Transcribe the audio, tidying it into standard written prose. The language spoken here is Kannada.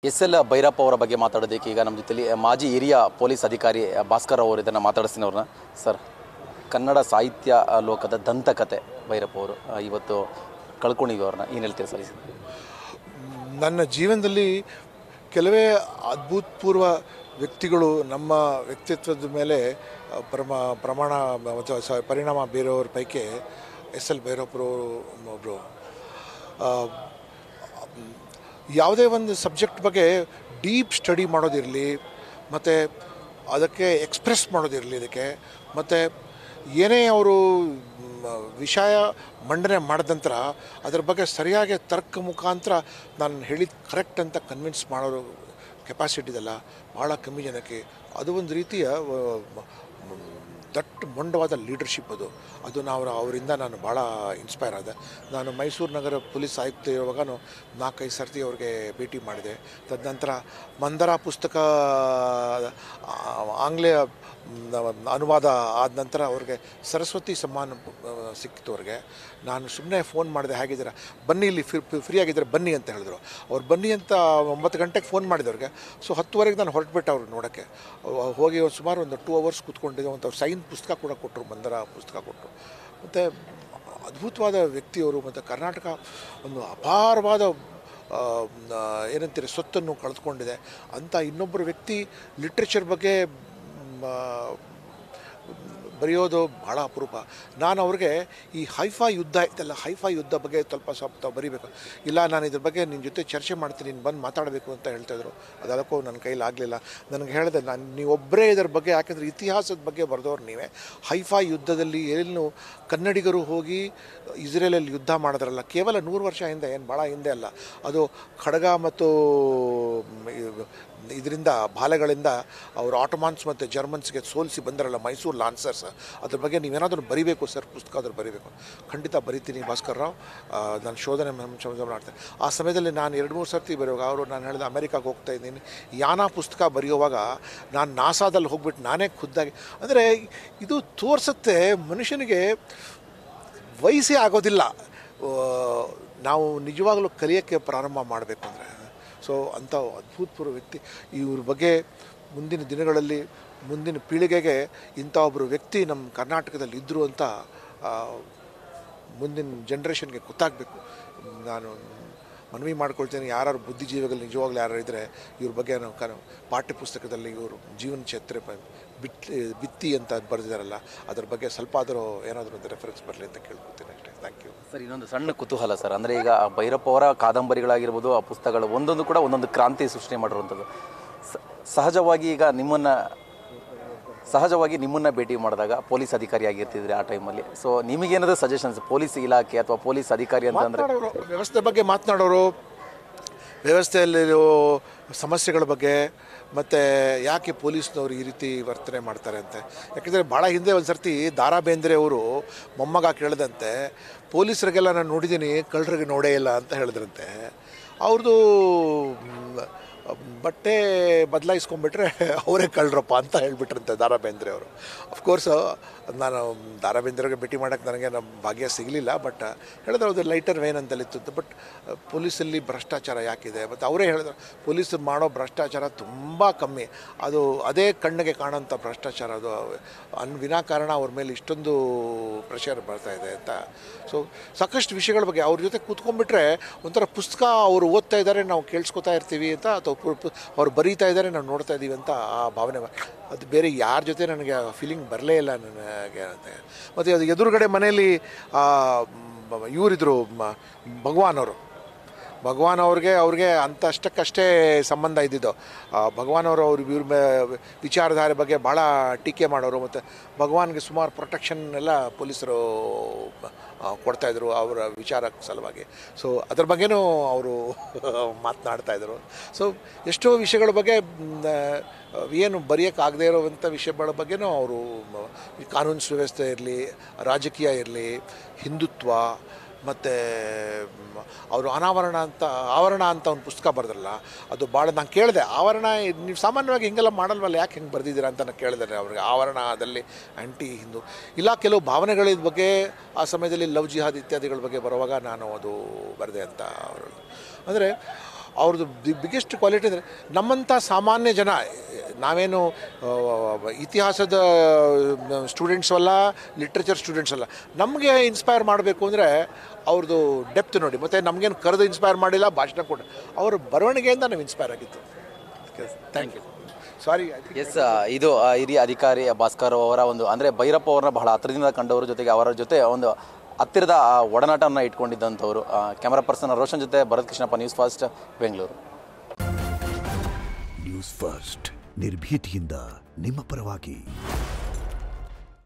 ಎಸ್.ಎಲ್. ಭೈರಪ್ಪ ಅವರ ಬಗ್ಗೆ ಮಾತಾಡೋದಕ್ಕೆ ಈಗ ನಮ್ಮ ಜೊತೆಲಿ ಮಾಜಿ ಹಿರಿಯ ಪೊಲೀಸ್ ಅಧಿಕಾರಿ ಭಾಸ್ಕರ್ ಅವರು ಇದನ್ನು ಮಾತಾಡಿಸ್ತೀನಿ ಅವ್ರನ್ನ. ಸರ್, ಕನ್ನಡ ಸಾಹಿತ್ಯ ಲೋಕದ ದಂತಕತೆ ಭೈರಪ್ಪ ಅವರು ಇವತ್ತು ಕಳ್ಕೊಂಡಿದ್ವಿ ಅವ್ರನ್ನ, ಏನು ಹೇಳ್ತೀರಿ ಸರ್? ನನ್ನ ಜೀವನದಲ್ಲಿ ಕೆಲವೇ ಅದ್ಭುತಪೂರ್ವ ವ್ಯಕ್ತಿಗಳು ನಮ್ಮ ವ್ಯಕ್ತಿತ್ವದ ಮೇಲೆ ಪರಿಣಾಮ ಬೀರೋರ ಪೈಕಿ ಎಸ್.ಎಲ್. ಭೈರಪ್ಪರವರು ಒಬ್ಬರು. ಯಾವುದೇ ಒಂದು ಸಬ್ಜೆಕ್ಟ್ ಬಗ್ಗೆ ಡೀಪ್ ಸ್ಟಡಿ ಮಾಡೋದಿರಲಿ, ಮತ್ತು ಅದಕ್ಕೆ ಎಕ್ಸ್ಪ್ರೆಸ್ ಮಾಡೋದಿರಲಿ, ಇದಕ್ಕೆ ಮತ್ತು ಏನೇ ಅವರು ವಿಷಯ ಮಂಡನೆ ಮಾಡಿದ ನಂತರ ಅದರ ಬಗ್ಗೆ ಸರಿಯಾಗಿ ತರ್ಕ ಮುಖಾಂತರ ನಾನು ಹೇಳಿದ ಕರೆಕ್ಟ್ ಅಂತ ಕನ್ವಿನ್ಸ್ ಮಾಡೋರು ಕೆಪಾಸಿಟಿ ಇದೆಲ್ಲ ಭಾಳ ಕಮ್ಮಿ ಜನಕ್ಕೆ. ಅದು ಒಂದು ರೀತಿಯ ದಟ್ಟ ಮೊಂಡವಾದ ಲೀಡರ್ಶಿಪ್. ಅದು ಅವರಿಂದ ನಾನು ಭಾಳ ಇನ್ಸ್ಪೈರ್ ಆದೆ. ನಾನು ಮೈಸೂರು ನಗರ ಪೊಲೀಸ್ ಆಯುಕ್ತ ಇರುವಾಗ 4-5 ಸರ್ತಿ ಅವ್ರಿಗೆ ಭೇಟಿ ಮಾಡಿದೆ. ತದನಂತರ ಮಂದರ ಪುಸ್ತಕ ಆಂಗ್ಲೇಯ ಅನುವಾದ ಆದ ನಂತರ ಅವ್ರಿಗೆ ಸರಸ್ವತಿ ಸಮ್ಮಾನ ಸಿಕ್ಕಿತು. ಅವ್ರಿಗೆ ನಾನು ಸುಮ್ಮನೆ ಫೋನ್ ಮಾಡಿದೆ, ಹೇಗಿದ್ದೀರಾ, ಬನ್ನಿ ಇಲ್ಲಿ ಫ್ರೀ ಆಗಿದ್ದರೆ ಬನ್ನಿ ಅಂತ ಹೇಳಿದ್ರು. ಅವ್ರು ಬನ್ನಿ ಅಂತ 9 ಗಂಟೆಗೆ ಫೋನ್ ಮಾಡಿದೆ ಅವ್ರಿಗೆ. ಸೊ 10ವರೆಗೆ ನಾನು ಹೊರಟ್ಬಿಟ್ಟೆ ಅವ್ರು ನೋಡೋಕ್ಕೆ. ಹೋಗಿ ಸುಮಾರು ಒಂದು 2 ಅವರ್ಸ್ ಕೂತ್ಕೊಂಡಿದ್ದೆ. ಮತ್ತು ಅವ್ರು ಸೈನ್ ಪುಸ್ತಕ ಕೂಡ ಕೊಟ್ಟರು, ಮಂದರ ಪುಸ್ತಕ ಕೊಟ್ಟರು. ಮತ್ತು ಅದ್ಭುತವಾದ ವ್ಯಕ್ತಿಯವರು. ಮತ್ತು ಕರ್ನಾಟಕ ಒಂದು ಅಪಾರವಾದ ಏನಂತೀರಿ ಸ್ವತ್ತನ್ನು ಕಳೆದುಕೊಂಡಿದೆ ಅಂತ ಇನ್ನೊಬ್ಬರು ವ್ಯಕ್ತಿ ಲಿಟ್ರೇಚರ್ ಬಗ್ಗೆ ಬರೆಯೋದು ಭಾಳ ಅಪರೂಪ. ನಾನು ಅವ್ರಿಗೆ ಈ ಹೈಫಾ ಯುದ್ಧ ಇದೆಲ್ಲ, ಹೈಫಾ ಯುದ್ಧ ಬಗ್ಗೆ ಸ್ವಲ್ಪ ಬರೀಬೇಕು, ಇಲ್ಲ ನಾನು ಇದ್ರ ಬಗ್ಗೆ ನಿನ್ನ ಜೊತೆ ಚರ್ಚೆ ಮಾಡ್ತೀನಿ, ನೀನು ಬಂದು ಮಾತಾಡಬೇಕು ಅಂತ ಹೇಳ್ತಾಯಿದ್ರು. ಅದಕ್ಕೂ ನನ್ನ ಕೈಲಿ ಆಗಲಿಲ್ಲ. ನನಗೆ ಹೇಳಿದೆ, ನೀವೊಬ್ಬರೇ ಇದರ ಬಗ್ಗೆ, ಯಾಕೆಂದರೆ ಇತಿಹಾಸದ ಬಗ್ಗೆ ಬರೆದವ್ರು ನೀವೇ. ಹೈಫಾ ಯುದ್ಧದಲ್ಲಿ ಏನು ಕನ್ನಡಿಗರು ಹೋಗಿ ಇಸ್ರೇಲಲ್ಲಿ ಯುದ್ಧ ಮಾಡಿದ್ರಲ್ಲ, ಕೇವಲ 100 ವರ್ಷ ಹಿಂದೆ, ಏನು ಭಾಳ ಹಿಂದೆ ಅಲ್ಲ, ಅದು ಖಡ್ಗ ಮತ್ತು ಇದರಿಂದ ಬಾಲೆಗಳಿಂದ ಅವರು ಆಟೋಮಾನ್ಸ್ ಮತ್ತು ಜರ್ಮನ್ಸ್ಗೆ ಸೋಲಿಸಿ ಬಂದರಲ್ಲ, ಮೈಸೂರು ಲಾನ್ಸರ್ಸ್. ಅದ್ರ ಬಗ್ಗೆ ನೀವೇನಾದರೂ ಬರೀಬೇಕು ಸರ್, ಪುಸ್ತಕ ಅದ್ರ ಬರೀಬೇಕು. ಖಂಡಿತ ಬರಿತೀನಿ ಭಾಸ್ಕರ್ ರಾವ್, ನಾನು ಶೋಧನೆ ಮಾಡ್ತೇನೆ. ಆ ಸಮಯದಲ್ಲಿ ನಾನು 2-3 ಸರ್ತಿ ಬರೆಯುವಾಗ ನಾನು ಹೇಳಿದೆ, ಅಮೆರಿಕಾಗೆ ಹೋಗ್ತಾ ಇದ್ದೀನಿ, ಯಾನ ಪುಸ್ತಕ ಬರೆಯುವಾಗ ನಾನು ನಾಸಾದಲ್ಲಿ ಹೋಗ್ಬಿಟ್ಟು ನಾನೇ ಖುದ್ದಾಗಿ. ಅಂದರೆ ಇದು ತೋರಿಸುತ್ತೆ ಮನುಷ್ಯನಿಗೆ ವಯಸ್ಸೇ ಆಗೋದಿಲ್ಲ, ನಾವು ನಿಜವಾಗಲೂ ಕಲಿಯೋಕ್ಕೆ ಪ್ರಾರಂಭ ಮಾಡಬೇಕು ಅಂದರೆ. ಸೊ ಅಂಥ ಅದ್ಭುತಪೂರ್ವ ವ್ಯಕ್ತಿ. ಇವ್ರ ಬಗ್ಗೆ ಮುಂದಿನ ದಿನಗಳಲ್ಲಿ ಮುಂದಿನ ಪೀಳಿಗೆಗೆ ಇಂಥ ಒಬ್ಬರು ವ್ಯಕ್ತಿ ನಮ್ಮ ಕರ್ನಾಟಕದಲ್ಲಿ ಇದ್ದರು ಅಂತ ಮುಂದಿನ ಜನ್ರೇಷನ್ಗೆ ಗೊತ್ತಾಗಬೇಕು. ನಾನು ಮನವಿ ಮಾಡ್ಕೊಳ್ತೇನೆ, ಯಾರು ಬುದ್ಧಿಜೀವಿಗಳು ನಿಜವಾಗ್ಲೂ ಯಾರು ಇದ್ದರೆ ಇವ್ರ ಬಗ್ಗೆ ನಾವು ಪಾಠ್ಯಪುಸ್ತಕದಲ್ಲಿ ಇವರು ಜೀವನ ಚರಿತ್ರೆ ಬಿತ್ತಿ ಅಂತ ಬರೆದಿದ್ದಾರಲ್ಲ, ಅದ್ರ ಬಗ್ಗೆ ಸ್ವಲ್ಪ ಆದರೂ ಏನಾದರೂ ಒಂದು ರೆಫರೆನ್ಸ್ ಬರಲಿ ಅಂತ ಕೇಳ್ಕೊತೀನಿ ಅಷ್ಟೇ. Thank you sir. ಇನ್ನೊಂದು ಸಣ್ಣ ಕುತೂಹಲ ಸರ್, ಅಂದರೆ ಈಗ ಭೈರಪ್ಪ ಅವರ ಕಾದಂಬರಿಗಳಾಗಿರ್ಬೋದು, ಆ ಪುಸ್ತಕಗಳು ಒಂದೊಂದು ಕೂಡ ಒಂದೊಂದು ಕ್ರಾಂತಿ ಸೃಷ್ಟಿ ಮಾಡಿರುವಂಥದ್ದು. ಸಹಜವಾಗಿ ಈಗ ನಿಮ್ಮನ್ನು ಭೇಟಿ ಮಾಡಿದಾಗ ಪೊಲೀಸ್ ಅಧಿಕಾರಿ ಆಗಿರ್ತಿದ್ರಿ ಆ ಟೈಮಲ್ಲಿ. ಸೊ ನಿಮಗೇನಾದರೂ ಸಜೆಷನ್ಸ್ ಪೊಲೀಸ್ ಇಲಾಖೆ ಅಥವಾ ಪೊಲೀಸ್ ಅಧಿಕಾರಿ ಅಂತಂದರೆ? ವ್ಯವಸ್ಥೆ ಬಗ್ಗೆ ಮಾತನಾಡೋರು, ವ್ಯವಸ್ಥೆಯಲ್ಲಿರೋ ಸಮಸ್ಯೆಗಳ ಬಗ್ಗೆ, ಮತ್ತು ಯಾಕೆ ಪೊಲೀಸ್ನವರು ಈ ರೀತಿ ವರ್ತನೆ ಮಾಡ್ತಾರೆ ಅಂತ. ಯಾಕೆಂದರೆ ಭಾಳ ಹಿಂದೆ ಒಂದು ಸರ್ತಿ ದಾರಾ ಬೇಂದ್ರೆ ಅವರು ಮೊಮ್ಮಗ ಕೇಳಿದಂತೆ, ಪೊಲೀಸರಿಗೆಲ್ಲ ನಾನು ನೋಡಿದ್ದೀನಿ, ಕಳ್ಳರಿಗೆ ನೋಡೇ ಇಲ್ಲ ಅಂತ ಹೇಳಿದ್ರಂತೆ. ಅವ್ರದ್ದು ಬಟ್ಟೆ ಬದಲಾಯಿಸ್ಕೊಂಡ್ಬಿಟ್ರೆ ಅವರೇ ಕಳ್ಳರಪ್ಪ ಅಂತ ಹೇಳಿಬಿಟ್ರಂತೆ ದಾರಾ ಬೇಂದ್ರೆ ಅವರು. ಅಫ್ಕೋರ್ಸ್ ನಾನು ದಾರಾ ಬೇಂದ್ರೆಗೆ ಭೇಟಿ ಮಾಡೋಕ್ಕೆ ನನಗೆ ನಮ್ಮ ಭಾಗ್ಯ ಸಿಗಲಿಲ್ಲ. ಬಟ್ ಹೇಳಿದ್ರೆ ಅದು ಲೈಟರ್ ವೇನ್ ಅಂತಲ್ಲಿತ್ತು. ಬಟ್ ಪೊಲೀಸಲ್ಲಿ ಭ್ರಷ್ಟಾಚಾರ ಯಾಕಿದೆ, ಮತ್ತು ಅವರೇ ಹೇಳಿದ್ರು ಪೊಲೀಸರು ಮಾಡೋ ಭ್ರಷ್ಟಾಚಾರ ತುಂಬ ಕಮ್ಮಿ, ಅದು ಅದೇ ಕಣ್ಣಿಗೆ ಕಾಣೋಂಥ ಭ್ರಷ್ಟಾಚಾರ, ಅದು ವಿನಾಕಾರಣ ಅವ್ರ ಮೇಲೆ ಇಷ್ಟೊಂದು ಪ್ರೆಷರ್ ಬರ್ತಾಯಿದೆ ಅಂತ. ಸೊ ಸಾಕಷ್ಟು ವಿಷಯಗಳ ಬಗ್ಗೆ ಅವ್ರ ಜೊತೆ ಕೂತ್ಕೊಂಡ್ಬಿಟ್ರೆ ಒಂಥರ ಪುಸ್ತಕ ಅವರು ಓದ್ತಾ ಇದ್ದಾರೆ, ನಾವು ಕೇಳಿಸ್ಕೊತಾ ಇರ್ತೀವಿ ಅಂತ, ಅಥವಾ ಅವ್ರು ಬರೀತಾ ಇದ್ದಾರೆ, ನಾವು ನೋಡ್ತಾ ಇದ್ದೀವಿ ಅಂತ ಆ ಭಾವನೆ. ಅದು ಬೇರೆ ಯಾರ ಜೊತೆ ನನಗೆ ಫೀಲಿಂಗ್ ಬರಲೇ ಇಲ್ಲ ನನಗೆ ಅಂತ. ಮತ್ತು ಅದು ಎದುರುಗಡೆ ಮನೆಯಲ್ಲಿ ಇವರಿದ್ದರು, ಭಗವಾನ್ ಅವ್ರಿಗೆ ಅಷ್ಟಕ್ಕಷ್ಟೇ ಸಂಬಂಧ ಇದ್ದಿದ್ದು. ಭಗವಾನ್ ಅವರು ಇವ್ರ ವಿಚಾರಧಾರೆ ಬಗ್ಗೆ ಭಾಳ ಟೀಕೆ ಮಾಡೋರು. ಮತ್ತು ಭಗವಾನ್ಗೆ ಸುಮಾರು ಪ್ರೊಟೆಕ್ಷನ್ ಎಲ್ಲ ಪೊಲೀಸರು ಕೊಡ್ತಾಯಿದ್ರು ಅವರ ವಿಚಾರಕ್ಕೆ ಸಲುವಾಗಿ. ಸೊ ಅದ್ರ ಬಗ್ಗೆನೂ ಅವರು ಮಾತನಾಡ್ತಾಯಿದ್ರು. ಸೊ ಎಷ್ಟೋ ವಿಷಯಗಳ ಬಗ್ಗೆ ಏನು ಬರೆಯೋಕ್ಕಾಗದೇ ಇರೋವಂಥ ವಿಷಯಗಳ ಬಗ್ಗೆನೂ ಅವರು, ಕಾನೂನು ಸುವ್ಯವಸ್ಥೆ ಇರಲಿ, ರಾಜಕೀಯ ಇರಲಿ, ಹಿಂದುತ್ವ, ಮತ್ತು ಅವರು ಆವರಣ ಅಂತ ಒಂದು ಪುಸ್ತಕ ಬರೆದ್ರಲ್ಲ, ಅದು ಭಾಳ ನಾನು ಕೇಳಿದೆ. ಆವರಣ ನೀವು ಸಾಮಾನ್ಯವಾಗಿ ಹಿಂಗೆಲ್ಲ ಮಾಡಲ್ವಲ್ಲ, ಯಾಕೆ ಹಿಂಗೆ ಬರೆದಿದ್ದೀರಾ ಅಂತ ನಾನು ಕೇಳಿದೆ ಅವ್ರಿಗೆ. ಆವರಣದಲ್ಲಿ ಆ್ಯಂಟಿ ಹಿಂದೂ ಇಲ್ಲ, ಕೆಲವು ಭಾವನೆಗಳಿದ ಬಗ್ಗೆ ಆ ಸಮಯದಲ್ಲಿ ಲವ್ ಜಿಹಾದ್ ಇತ್ಯಾದಿಗಳ ಬಗ್ಗೆ ಬರುವಾಗ ನಾನು ಅದು ಬರೆದೆ ಅಂತ ಅವರು. ಅಂದರೆ ಅವ್ರದ್ದು ಬಿಗ್ಗೆಸ್ಟ್ ಕ್ವಾಲಿಟಿ ಅಂದರೆ ನಮ್ಮಂಥ ಸಾಮಾನ್ಯ ಜನ, ನಾವೇನು ಇತಿಹಾಸದ ಸ್ಟೂಡೆಂಟ್ಸ್ ಅಲ್ಲ, ಲಿಟ್ರೇಚರ್ ಸ್ಟೂಡೆಂಟ್ಸ್ ಅಲ್ಲ, ನಮಗೆ ಇನ್ಸ್ಪೈರ್ ಮಾಡಬೇಕು ಅಂದರೆ ಅವ್ರದ್ದು ಡೆಪ್ತ್ ನೋಡಿ. ಮತ್ತು ನಮಗೇನು ಕರೆದು ಇನ್ಸ್ಪೈರ್ ಮಾಡಿಲ್ಲ, ಭಾಷಣ ಕೂಡ ಅವ್ರ ಬರವಣಿಗೆಯಿಂದ ನಾವು ಇನ್ಸ್ಪೈರ್ ಆಗಿತ್ತು. Thank you. ಸಾರಿ. ಎಸ್, ಇದು ಹಿರಿಯ ಅಧಿಕಾರಿ ಭಾಸ್ಕರ್ ಅವರ ಒಂದು ಅಂದರೆ ಭೈರಪ್ಪ ಅವ್ರನ್ನ ಬಹಳ ಹತ್ತಿರದಿಂದ ಕಂಡವ್ರ ಜೊತೆಗೆ ಅವರ ಜೊತೆ ಒಂದು ಹತ್ತಿರದ ಒಡನಾಟವನ್ನು ಇಟ್ಕೊಂಡಿದ್ದಂಥವ್ರು. ಕ್ಯಾಮರಾ ಪರ್ಸನ್ ರೋಷನ್ ಜೊತೆ Bharat Krishnappa, news first, Bengaluru. News first ನಿರ್ಭೀತಿಯಿಂದ ನಿಮ್ಮ ಪರವಾಗಿ.